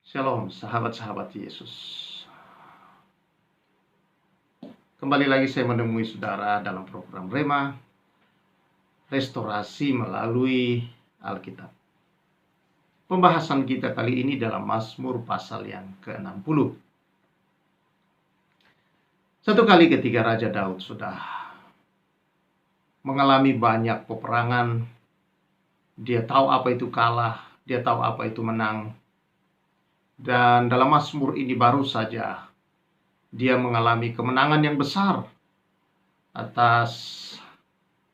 Shalom, sahabat-sahabat Yesus. Kembali lagi saya menemui saudara dalam program Rema, restorasi melalui Alkitab. Pembahasan kita kali ini dalam Mazmur pasal yang ke-60. Satu kali ketika Raja Daud sudah mengalami banyak peperangan, dia tahu apa itu kalah, dia tahu apa itu menang. Dan dalam Mazmur ini baru saja dia mengalami kemenangan yang besar atas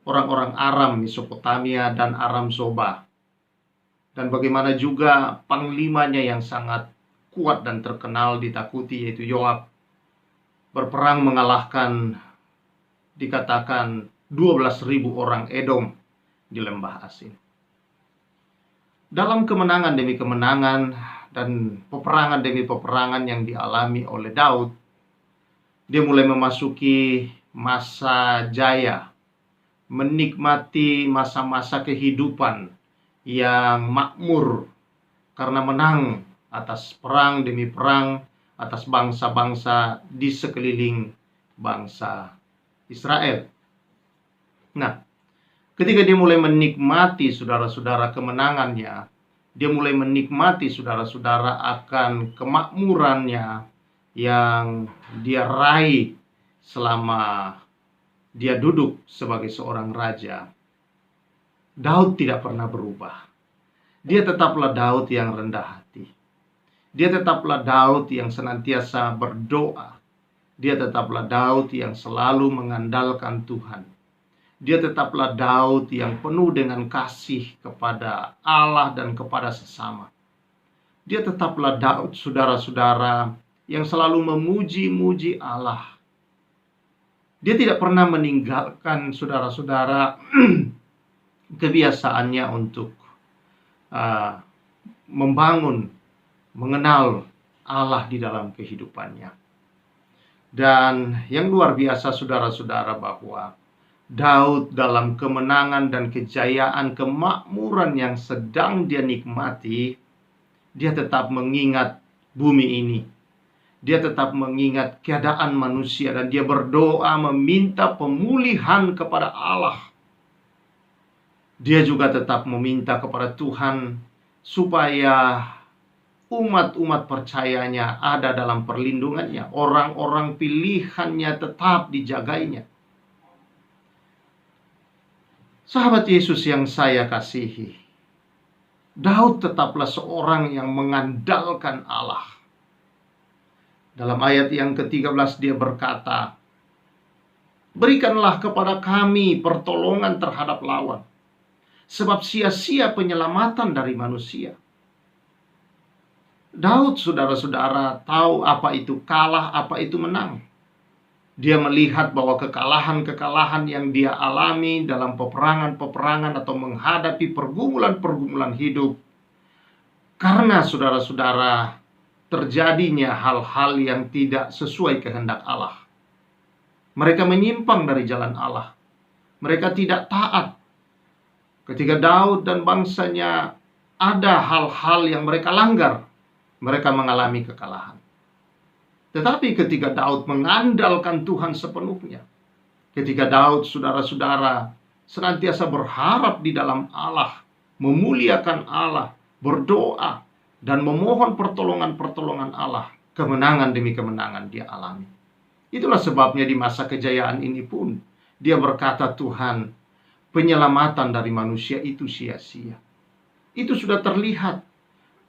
orang-orang Aram Mesopotamia dan Aram Zoba. Dan bagaimana juga panglimanya yang sangat kuat dan terkenal ditakuti, yaitu Yoab, berperang mengalahkan dikatakan 12.000 orang Edom di Lembah Asin. Dalam kemenangan demi kemenangan dan peperangan demi peperangan yang dialami oleh Daud, dia mulai memasuki masa jaya, menikmati masa-masa kehidupan yang makmur karena menang atas perang demi perang atas bangsa-bangsa di sekeliling bangsa Israel. Nah, ketika dia mulai menikmati saudara-saudara kemenangannya, dia mulai menikmati saudara-saudara akan kemakmurannya yang dia raih selama dia duduk sebagai seorang raja. Daud tidak pernah berubah. Dia tetaplah Daud yang rendah hati. Dia tetaplah Daud yang senantiasa berdoa. Dia tetaplah Daud yang selalu mengandalkan Tuhan. Dia tetaplah Daud yang penuh dengan kasih kepada Allah dan kepada sesama. Dia tetaplah Daud, saudara-saudara, yang selalu memuji-muji Allah. Dia tidak pernah meninggalkan saudara-saudara kebiasaannya untuk membangun, mengenal Allah di dalam kehidupannya. Dan yang luar biasa saudara-saudara, bahwa Daud dalam kemenangan dan kejayaan, kemakmuran yang sedang dia nikmati, dia tetap mengingat bumi ini. Dia tetap mengingat keadaan manusia dan dia berdoa meminta pemulihan kepada Allah. Dia juga tetap meminta kepada Tuhan supaya umat-umat percayanya ada dalam perlindungannya. Orang-orang pilihannya tetap dijagainya. Sahabat Yesus yang saya kasihi, Daud tetaplah seorang yang mengandalkan Allah. Dalam ayat yang ke-13 dia berkata, "Berikanlah kepada kami pertolongan terhadap lawan, sebab sia-sia penyelamatan dari manusia." Daud, saudara-saudara, tahu apa itu kalah, apa itu menang. Dia melihat bahwa kekalahan-kekalahan yang dia alami dalam peperangan-peperangan atau menghadapi pergumulan-pergumulan hidup, karena saudara-saudara, terjadinya hal-hal yang tidak sesuai kehendak Allah. Mereka menyimpang dari jalan Allah. Mereka tidak taat. Ketika Daud dan bangsanya ada hal-hal yang mereka langgar, mereka mengalami kekalahan. Tetapi ketika Daud mengandalkan Tuhan sepenuhnya, ketika Daud, saudara-saudara, senantiasa berharap di dalam Allah, memuliakan Allah, berdoa, dan memohon pertolongan-pertolongan Allah, kemenangan demi kemenangan dia alami. Itulah sebabnya di masa kejayaan ini pun dia berkata, "Tuhan, penyelamatan dari manusia itu sia-sia." Itu sudah terlihat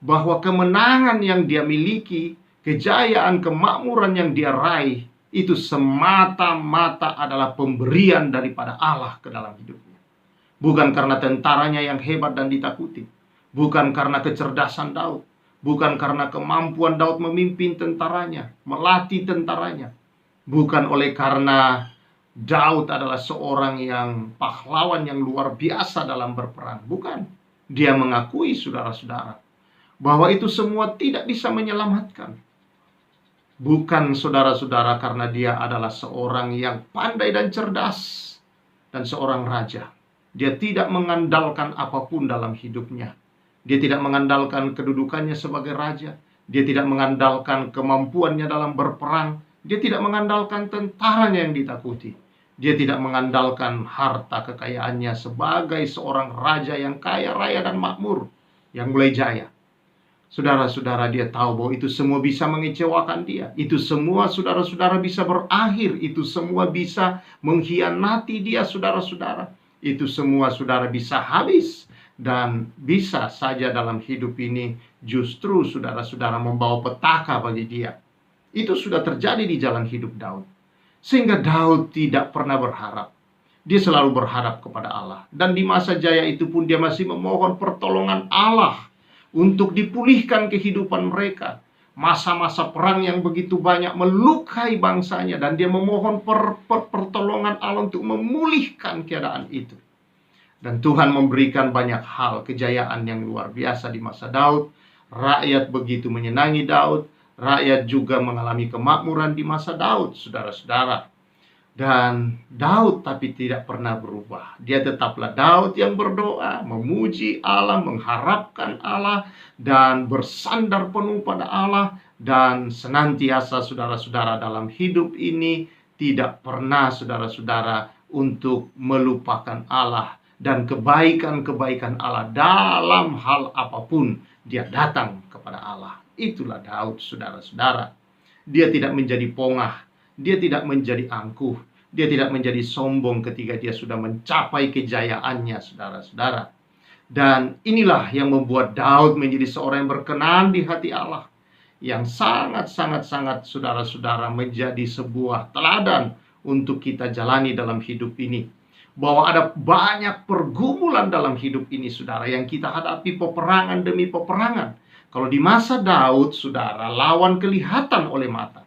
bahwa kemenangan yang dia miliki, kejayaan, kemakmuran yang dia raih, itu semata-mata adalah pemberian daripada Allah ke dalam hidupnya. Bukan karena tentaranya yang hebat dan ditakuti, bukan karena kecerdasan Daud, bukan karena kemampuan Daud memimpin tentaranya, melatih tentaranya, bukan oleh karena Daud adalah seorang yang pahlawan yang luar biasa dalam berperang. Bukan. Dia mengakui, saudara-saudara, bahwa itu semua tidak bisa menyelamatkan. Bukan, saudara-saudara, karena dia adalah seorang yang pandai dan cerdas dan seorang raja. Dia tidak mengandalkan apapun dalam hidupnya. Dia tidak mengandalkan kedudukannya sebagai raja. Dia tidak mengandalkan kemampuannya dalam berperang. Dia tidak mengandalkan tentaranya yang ditakuti. Dia tidak mengandalkan harta kekayaannya sebagai seorang raja yang kaya raya dan makmur, yang mulai jaya. Saudara-saudara, dia tahu bahwa itu semua bisa mengecewakan dia. Itu semua, saudara-saudara, bisa berakhir. Itu semua bisa mengkhianati dia, saudara-saudara. Itu semua, saudara, bisa habis. Dan bisa saja dalam hidup ini justru, saudara-saudara, membawa petaka bagi dia. Itu sudah terjadi di jalan hidup Daud. Sehingga Daud tidak pernah berharap. Dia selalu berharap kepada Allah. Dan di masa jaya itu pun dia masih memohon pertolongan Allah untuk dipulihkan kehidupan mereka. Masa-masa perang yang begitu banyak melukai bangsanya, dan dia memohon pertolongan Allah untuk memulihkan keadaan itu. Dan Tuhan memberikan banyak hal, kejayaan yang luar biasa di masa Daud. Rakyat begitu menyenangi Daud. Rakyat juga mengalami kemakmuran di masa Daud, saudara-saudara. Dan Daud tapi tidak pernah berubah. Dia tetaplah Daud yang berdoa, memuji Allah, mengharapkan Allah, dan bersandar penuh pada Allah. Dan senantiasa, saudara-saudara, dalam hidup ini tidak pernah, saudara-saudara, untuk melupakan Allah dan kebaikan-kebaikan Allah dalam hal apapun. Dia datang kepada Allah. Itulah Daud, saudara-saudara. Dia tidak menjadi pongah. Dia tidak menjadi angkuh. Dia tidak menjadi sombong ketika dia sudah mencapai kejayaannya, saudara-saudara. Dan inilah yang membuat Daud menjadi seorang yang berkenan di hati Allah. Yang sangat-sangat, saudara-saudara, menjadi sebuah teladan untuk kita jalani dalam hidup ini. Bahwa ada banyak pergumulan dalam hidup ini, saudara, yang kita hadapi peperangan demi peperangan. Kalau di masa Daud, saudara, lawan kelihatan oleh mata.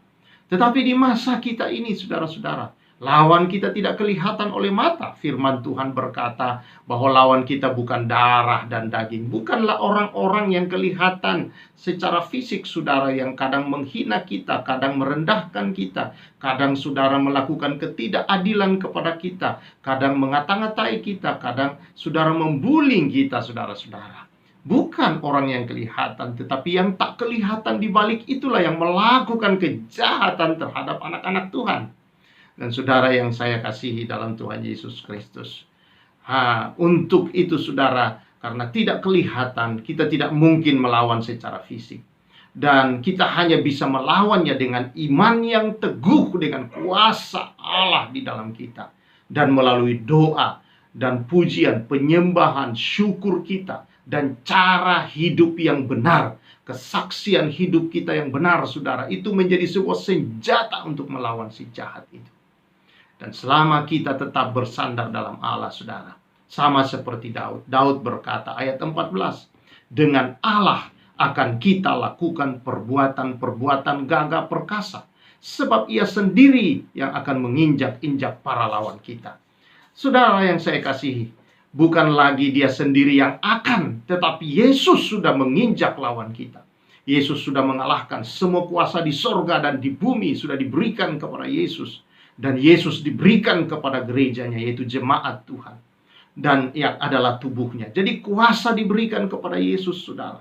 Tetapi di masa kita ini, saudara-saudara, lawan kita tidak kelihatan oleh mata. Firman Tuhan berkata bahwa lawan kita bukan darah dan daging. Bukanlah orang-orang yang kelihatan secara fisik, saudara, yang kadang menghina kita, kadang merendahkan kita, kadang, saudara, melakukan ketidakadilan kepada kita, kadang mengata-ngatai kita, kadang, saudara, membuli kita, saudara-saudara. Bukan orang yang kelihatan, tetapi yang tak kelihatan di balik itulah yang melakukan kejahatan terhadap anak-anak Tuhan. Dan saudara yang saya kasihi dalam Tuhan Yesus Kristus, untuk itu, saudara, karena tidak kelihatan, kita tidak mungkin melawan secara fisik. Dan kita hanya bisa melawannya dengan iman yang teguh, dengan kuasa Allah di dalam kita. Dan melalui doa dan pujian, penyembahan, syukur kita, dan cara hidup yang benar, kesaksian hidup kita yang benar, saudara, itu menjadi sebuah senjata untuk melawan si jahat itu. Dan selama kita tetap bersandar dalam Allah, saudara, sama seperti Daud. Daud berkata, ayat 14, dengan Allah akan kita lakukan perbuatan-perbuatan gagah perkasa, sebab ia sendiri yang akan menginjak-injak para lawan kita. Saudara yang saya kasihi, bukan lagi dia sendiri yang akan, tetapi Yesus sudah menginjak lawan kita. Yesus sudah mengalahkan semua kuasa di sorga dan di bumi, sudah diberikan kepada Yesus. Dan Yesus diberikan kepada gerejanya, yaitu jemaat Tuhan. Dan yang adalah tubuhnya. Jadi kuasa diberikan kepada Yesus, saudara.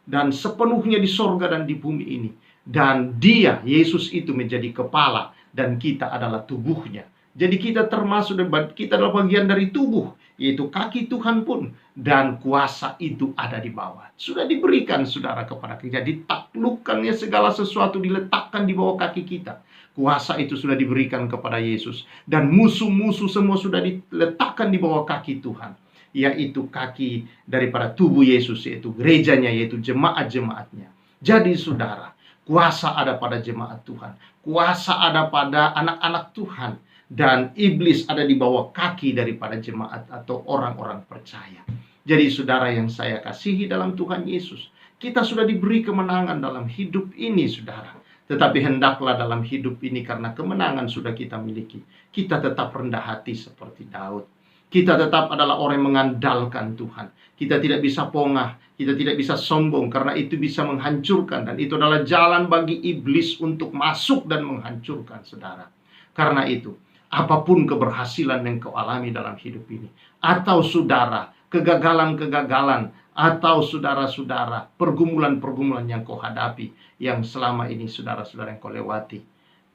Dan sepenuhnya di sorga dan di bumi ini. Dan dia, Yesus itu menjadi kepala. Dan kita adalah tubuhnya. Jadi kita termasuk, kita adalah bagian dari tubuh, yaitu kaki Tuhan pun. Dan kuasa itu ada di bawah. Sudah diberikan, saudara, kepada kita. Ditaklukkannya segala sesuatu diletakkan di bawah kaki kita. Kuasa itu sudah diberikan kepada Yesus. Dan musuh-musuh semua sudah diletakkan di bawah kaki Tuhan. Yaitu kaki daripada tubuh Yesus, yaitu gerejanya, yaitu jemaat-jemaatnya. Jadi, saudara, kuasa ada pada jemaat Tuhan. Kuasa ada pada anak-anak Tuhan. Dan iblis ada di bawah kaki daripada jemaat atau orang-orang percaya. Jadi, saudara yang saya kasihi dalam Tuhan Yesus, kita sudah diberi kemenangan dalam hidup ini, saudara. Tetapi hendaklah dalam hidup ini, karena kemenangan sudah kita miliki, kita tetap rendah hati seperti Daud. Kita tetap adalah orang yang mengandalkan Tuhan. Kita tidak bisa pongah, kita tidak bisa sombong, karena itu bisa menghancurkan. Dan itu adalah jalan bagi iblis untuk masuk dan menghancurkan, saudara. Karena itu, apapun keberhasilan yang kau alami dalam hidup ini, atau saudara, kegagalan-kegagalan, atau saudara-saudara, pergumulan-pergumulan yang kau hadapi, yang selama ini saudara-saudara yang kau lewati.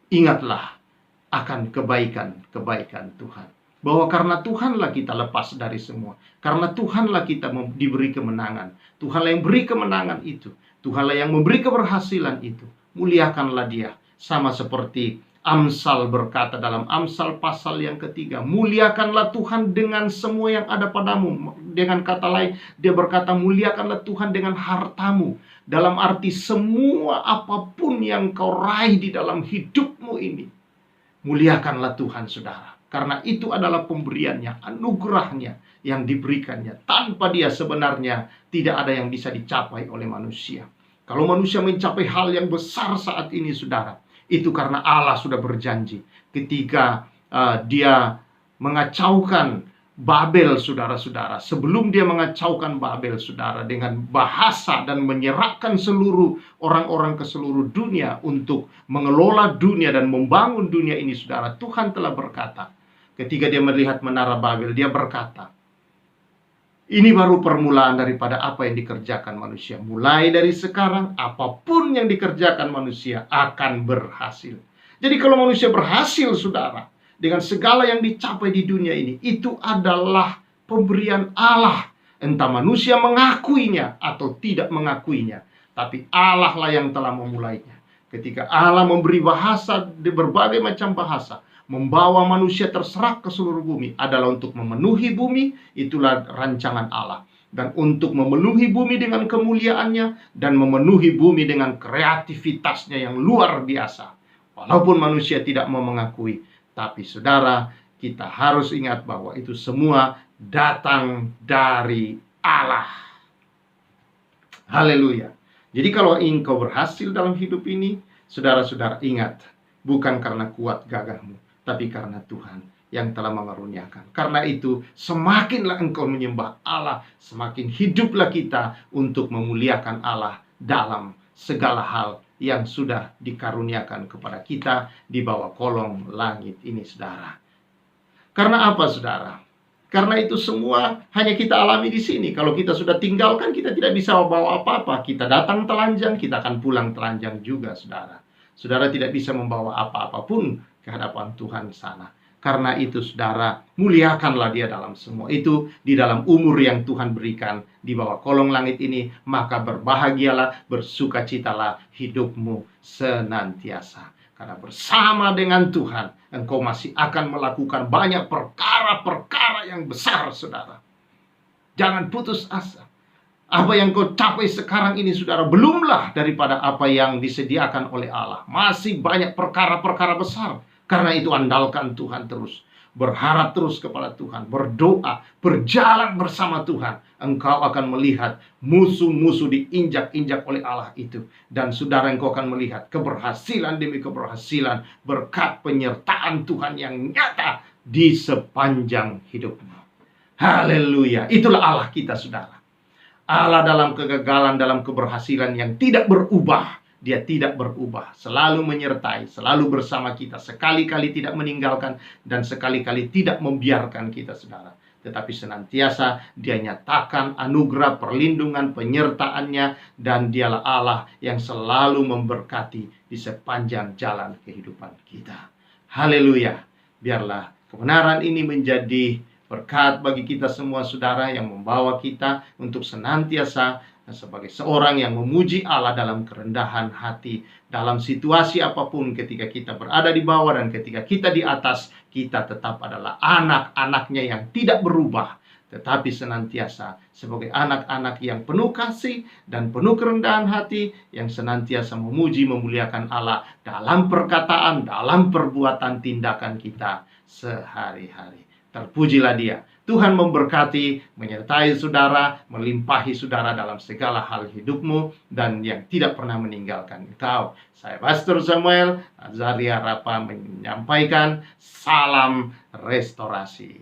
Ingatlah akan kebaikan-kebaikan Tuhan. Bahwa karena Tuhanlah kita lepas dari semua. Karena Tuhanlah kita diberi kemenangan. Tuhanlah yang beri kemenangan itu. Tuhanlah yang memberi keberhasilan itu. Muliakanlah Dia. Sama seperti Amsal berkata dalam Amsal pasal yang ketiga, muliakanlah Tuhan dengan semua yang ada padamu. Dengan kata lain, dia berkata, muliakanlah Tuhan dengan hartamu. Dalam arti semua apapun yang kau raih di dalam hidupmu ini, muliakanlah Tuhan, saudara. Karena itu adalah pemberiannya, anugerahnya yang diberikannya. Tanpa Dia sebenarnya tidak ada yang bisa dicapai oleh manusia. Kalau manusia mencapai hal yang besar saat ini, saudara, itu karena Allah sudah berjanji ketika Dia mengacaukan Babel, saudara-saudara. Sebelum Dia mengacaukan Babel, saudara, dengan bahasa dan menyerahkan seluruh orang-orang ke seluruh dunia untuk mengelola dunia dan membangun dunia ini, saudara, Tuhan telah berkata, ketika Dia melihat menara Babel, Dia berkata, ini baru permulaan daripada apa yang dikerjakan manusia. Mulai dari sekarang, apapun yang dikerjakan manusia akan berhasil. Jadi kalau manusia berhasil, saudara, dengan segala yang dicapai di dunia ini, itu adalah pemberian Allah. Entah manusia mengakuinya atau tidak mengakuinya, tapi Allah lah yang telah memulainya. Ketika Allah memberi bahasa, di berbagai macam bahasa, membawa manusia terserak ke seluruh bumi, adalah untuk memenuhi bumi. Itulah rancangan Allah. Dan untuk memenuhi bumi dengan kemuliaannya, dan memenuhi bumi dengan kreativitasnya yang luar biasa. Walaupun manusia tidak mau mengakui, tapi saudara, kita harus ingat bahwa itu semua datang dari Allah. Haleluya. Jadi kalau engkau berhasil dalam hidup ini, saudara-saudara ingat, bukan karena kuat gagahmu, tapi karena Tuhan yang telah mengaruniakan. Karena itu, semakinlah engkau menyembah Allah, semakin hiduplah kita untuk memuliakan Allah dalam segala hal yang sudah dikaruniakan kepada kita di bawah kolong langit ini, saudara. Karena apa, saudara? Karena itu semua hanya kita alami di sini. Kalau kita sudah tinggalkan, kita tidak bisa membawa apa-apa. Kita datang telanjang, kita akan pulang telanjang juga, saudara. Saudara tidak bisa membawa apa-apa pun ke hadapan Tuhan sana. Karena itu, saudara, muliakanlah Dia dalam semua itu. Di dalam umur yang Tuhan berikan di bawah kolong langit ini, maka berbahagialah, bersukacitalah hidupmu senantiasa. Karena bersama dengan Tuhan, engkau masih akan melakukan banyak perkara-perkara yang besar, saudara. Jangan putus asa. Apa yang kau capai sekarang ini, saudara, belumlah daripada apa yang disediakan oleh Allah. Masih banyak perkara-perkara besar. Karena itu andalkan Tuhan terus. Berharap terus kepada Tuhan. Berdoa. Berjalan bersama Tuhan. Engkau akan melihat musuh-musuh diinjak-injak oleh Allah itu. Dan saudara, engkau akan melihat keberhasilan demi keberhasilan. Berkat penyertaan Tuhan yang nyata di sepanjang hidupmu. Haleluya. Itulah Allah kita, saudara. Allah dalam kegagalan, dalam keberhasilan yang tidak berubah. Dia tidak berubah, selalu menyertai, selalu bersama kita, sekali-kali tidak meninggalkan, dan sekali-kali tidak membiarkan kita, saudara. Tetapi senantiasa Dia nyatakan anugerah, perlindungan, penyertaannya, dan Dialah Allah yang selalu memberkati di sepanjang jalan kehidupan kita. Haleluya. Biarlah kebenaran ini menjadi berkat bagi kita semua, saudara, yang membawa kita untuk senantiasa sebagai seorang yang memuji Allah dalam kerendahan hati, dalam situasi apapun. Ketika kita berada di bawah dan ketika kita di atas, kita tetap adalah anak-anaknya yang tidak berubah, tetapi senantiasa sebagai anak-anak yang penuh kasih dan penuh kerendahan hati, yang senantiasa memuji, memuliakan Allah dalam perkataan, dalam perbuatan, tindakan kita sehari-hari. Terpujilah Dia. Tuhan memberkati, menyertai saudara, melimpahi saudara dalam segala hal hidupmu, dan yang tidak pernah meninggalkan engkau. Saya Pastor Samuel Azaria Rapa menyampaikan salam restorasi.